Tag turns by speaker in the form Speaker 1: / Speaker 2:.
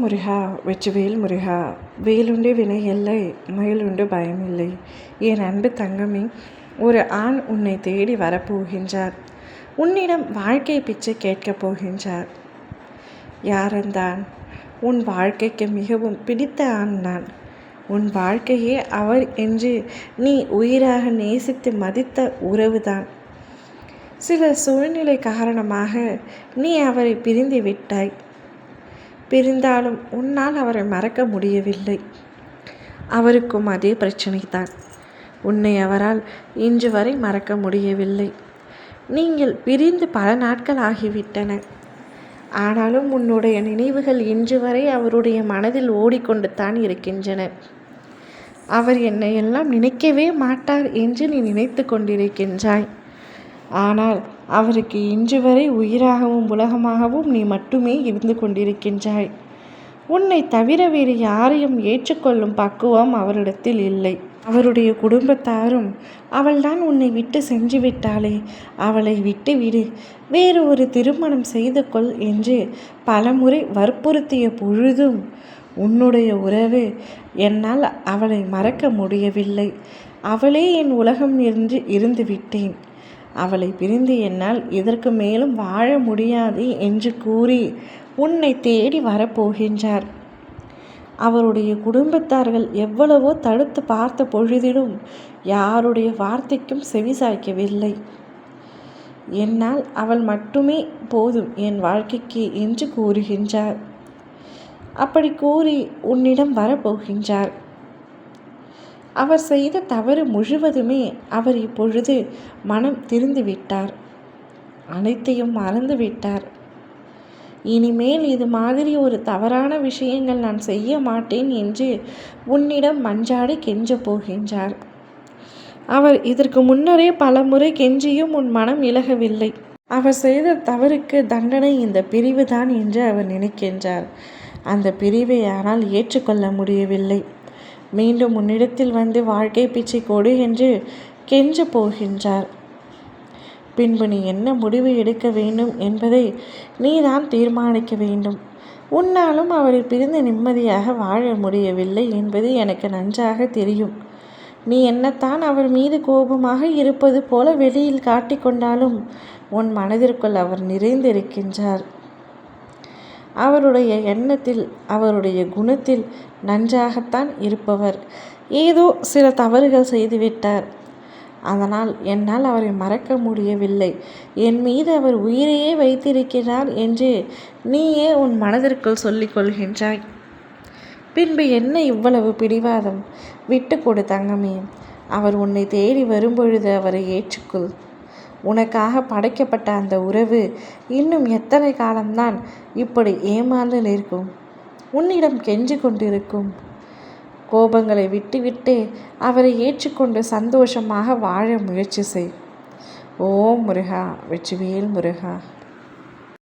Speaker 1: முருகா வெற்றிவேல் முருகா. வேலுண்டு வினை இல்லை, மயிலுண்டு பயமில்லை. என் அன்பு தங்கமே, ஒரு ஆண் உன்னை தேடி வரப்போகின்றார். உன்னிடம் வாழ்க்கை பிச்சை கேட்கப் போகின்றார். யாரந்தான்? உன் வாழ்க்கைக்கு மிகவும் பிடித்த ஆண் நான். உன் வாழ்க்கையே அவர் என்று நீ உயிராக நேசித்து மதித்த உறவுதான். சில சூழ்நிலை காரணமாக நீ அவரை பிரிந்து விட்டாய். பிரிந்தாலும் உன்னால் அவரை மறக்க முடியவில்லை. அவருக்கும் அதே பிரச்சனை தான். உன்னை அவரால் இன்று வரை மறக்க முடியவில்லை. நீங்கள் பிரிந்து பல நாட்கள் ஆகிவிட்டன. ஆனாலும் உன்னுடைய நினைவுகள் இன்று வரை அவருடைய மனதில் ஓடிக்கொண்டு தான் இருக்கின்றன. அவர் என்னை எல்லாம் நினைக்கவே மாட்டார் என்று நீ நினைத்து கொண்டிருக்கின்றாய். ஆனால் அவருக்கு இன்று வரை உயிராகவும் உலகமாகவும் நீ மட்டுமே இருந்து கொண்டிருக்கின்றாய். உன்னை தவிர வேறு யாரையும் ஏற்றுக்கொள்ளும் பக்குவம் அவரிடத்தில் இல்லை. அவருடைய குடும்பத்தாரும் அவள்தான் உன்னை விட்டு சென்று விட்டாளே, அவளை விட்டு விடு, வேறு ஒரு திருமணம் செய்து கொள் என்று பலமுறை வற்புறுத்திய பொழுதும் உன்னுடைய உறவு என்னால் அவளை மறக்க முடியவில்லை. அவளே என் உலகம் என்று இருந்து விட்டேன். அவளை பிரிந்து என்னால் இதற்கு மேலும் வாழ முடியாது என்று கூறி உன்னை தேடி வரப்போகின்றார். அவருடைய குடும்பத்தார்கள் எவ்வளவோ தடுத்து பார்த்த பொழுதிலும் யாருடைய வார்த்தைக்கும் செவிசாய்க்கவில்லை. என்னால் அவள் மட்டுமே போதும் என் வாழ்க்கைக்கு என்று கூறுகின்றார். அப்படி கூறி உன்னிடம் வரப்போகின்றார். அவர் செய்த தவறு முழுவதுமே அவர் இப்பொழுது மனம் திரிந்து விட்டார். அனைத்தையும் மறந்து விட்டார். இனிமேல் இது மாதிரி ஒரு தவறான விஷயங்கள் நான் செய்ய மாட்டேன் என்று உன்னிடம் மன்றாடி கெஞ்ச போகின்றார். அவர் இதற்கு முன்னரே பல முறை கெஞ்சியும் உன் மனம் இலகவில்லை. அவர் செய்த தவறுக்கு தண்டனை இந்த பிரிவு தான் என்று அவர் நினைக்கின்றார். அந்த பிரிவை ஆனால் ஏற்றுக்கொள்ள முடியவில்லை. மீண்டும் உன்னிடத்தில் வந்து வாழ்க்கை பிச்சை கொடு என்று கெஞ்ச போகின்றார். பின்பு நீ என்ன முடிவு எடுக்க வேண்டும் என்பதை நீதான் தீர்மானிக்க வேண்டும். உன்னாலும் அவரை பிரிந்து நிம்மதியாக வாழ முடியவில்லை என்பது எனக்கு நன்றாக தெரியும். நீ என்னத்தான் அவர் மீது கோபமாக இருப்பது போல வெளியில் காட்டிக்கொண்டாலும் உன் மனதிற்குள் அவர் நிறைந்திருக்கின்றார். அவருடைய எண்ணத்தில், அவருடைய குணத்தில் நன்றாகத்தான் இருப்பவர். ஏதோ சில தவறுகள் செய்துவிட்டார். அதனால் என்னால் அவரை மறக்க முடியவில்லை, என் மீது அவர் உயிரையே வைத்திருக்கிறார் என்று நீயே உன் மனதிற்குள் சொல்லிக் கொள்கின்றாய். பின்பு என்ன இவ்வளவு பிடிவாதம்? விட்டு கொடு தங்கமே. அவர் உன்னை தேடி வரும்பொழுது அவரை ஏற்றுக்கொள். உனக்காக படைக்கப்பட்ட அந்த உறவு இன்னும் எத்தனை காலம்தான் இப்படி ஏமாந்து நிற்கும், உன்னிடம் கெஞ்சி கொண்டிருக்கும்? கோபங்களை விட்டுவிட்டு அவரை ஏற்றுக்கொண்டு சந்தோஷமாக வாழ முயற்சி செய். ஓம் முருகா வெற்றிவேல் முருகா.